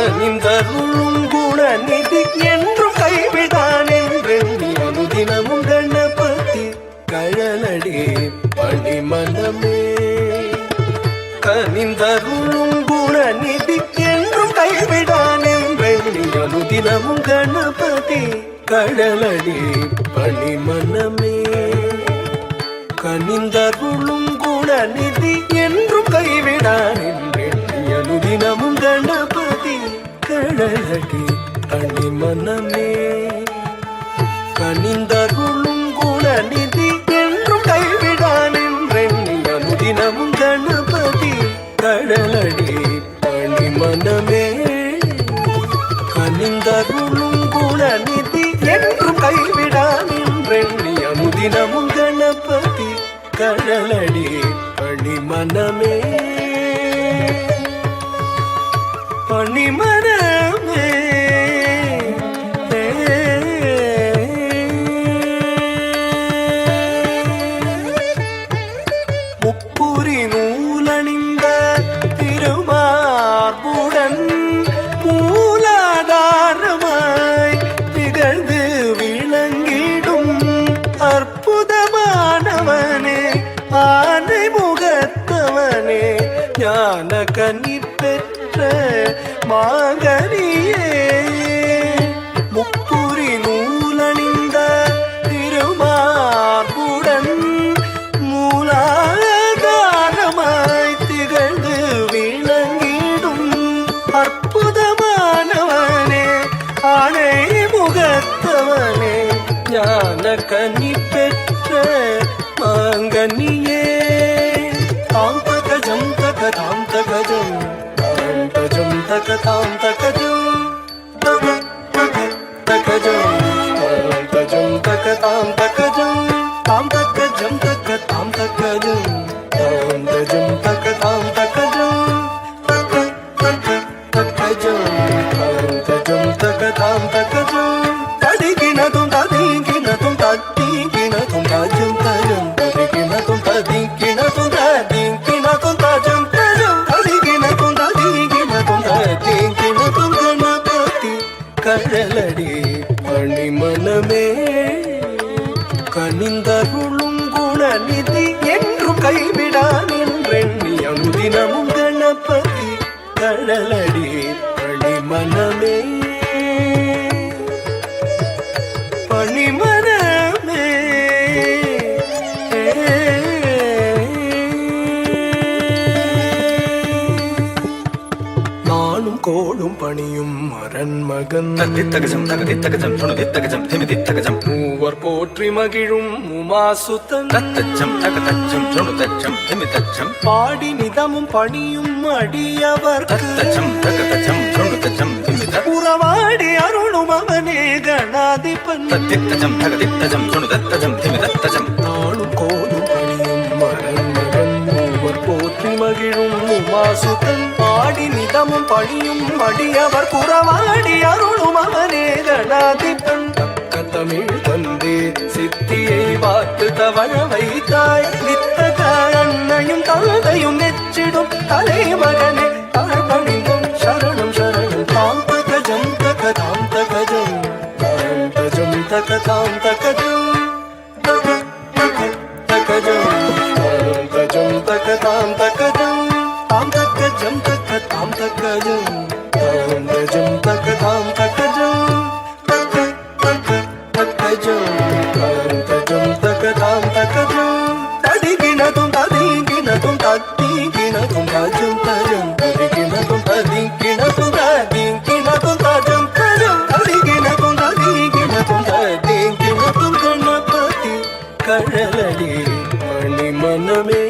கனிந்தருளும் குணநிதி என்றும் கைவிடான் என்றெண்ணி அனுதினமும் கணபதி கழலடி பணிமனமே. கனிந்தருளும் குணநிதி என்றும் கைவிடான் என்றெண்ணி அனுதினமும் கணபதி கழலடி பணிமனமே. கனிந்தருளும் குணநிதி என்றும் கைவிடான் என்றெண்ணி அனுதினமும் கணபதி கழலடி பணிமனமே. கனிந்தருளும் குணநிதி என்றும் கைவிடான் என்றெண்ணி அனுதினமும் கணபதி கழலடி பணிமனமே. கனிந்தருளும் குணநிதி என்றும் கைவிடான் என்றெண்ணி அனுதினமும் கணபதி கழலடி பணிமனமே. பணிமனமே முப்புரி நூலணிந்த திருமார்புடன் மூலாதாரமாய் திகழ்ந்து விளங்கிடும் அற்புதமானவனே ஆனை முகத்தவனே ஞான கனி பெற்ற மாகனியே. முப்புரி நூலணிந்த திருமார்புடன் மூலாதாரமாய் திகழ்ந்து விளங்கிடும் அற்புதமானவனே ஆனை முகத்தவனே ஞான கனி பெற்ற மாங்கனியே. தாம் தகஜம் தகதாம் தகஜம் தாம் தஜம் தகதாம் தகஜம் தகஜம் தாம் தஜம் தகதாம் தகஜம் தாம் தகஜம் தகதாம் தகஜம் தாம் தஜம் தகதாம் தகஜம் தகஜம் தாம் தஜம் தகதாம் தகஜம் தடிகினதும் ததிகினதும் தத்திகினதும் தஜம் தஜம் ததிகினதும் ததிகினதும் ததிகினதும் தஜம் தஜம் ததிகினதும் ததிகினதும் ததிகினதும் கணபதி கழலடி பணிமனமே. கனிந்தருளும் குணநிதி என்றும் கைவிடான் என்றெண்ணி அனுதினமும் கணபதி கழலடி பணிமனமே. பணிமனமே நானும் கோளும் பணியும் அரண்மகன் தகஜம் தகதித்தகஜம் துணுதித்தகஜம் திமிதித்தகஜம் மூவர் போற்றி மகிழும் உமாசுதன் தத்தச்சம் தகதச்சம் துணுதச்சம் திமிதச்சம் பாடி நிதமும் பணியும் அடியவர் தத்தச்சம் தகதச்சம் துணுதச்சம் திமித உறவாடி அருளும் அவனே கணாதிபன் தத்தித்தஜம் தகதித்தஜம் துணுதத்தஜம் திமிதத்தஜம் நாளும் கோலும் பணியும் அரண்மகன் மூவர் போற்றி மகிழும் உமாசுதன் பாடி நிதமும் பணியும் அடியவர் புறவாடி அருளும் அவனே கணாதிபன். தமிழ் தந்தே சித்தியை பார்த்து தவழ வைத்தாய் நித்தக அன்னையும் தந்தையும் நெச்சிடும் தலைமகனே தாழ்பணிந்தும் சரணம் சரணம் தாம் தகஜம் தகதாம் தகஜம் தாம் தஜம் தகதாம் தகஜம் தகஜம் தாம் தஜம் தகதாம் தகஜம் தாம் தகஜம் தகதாம் தகஜம் தாம் தஜம் தகதாம் தகஜம் தகதாம் தகஜம் தடிகினதும் ததிகினதும் தத்திகினதும் தஜம் தஜம் ததிகினதும் ததிகினதும் ததிகினதும் தஜம் தஜம் தடிகினதும் ததிகினதும் ததிகினதும் கணபதி கழலடி பணிமனமே.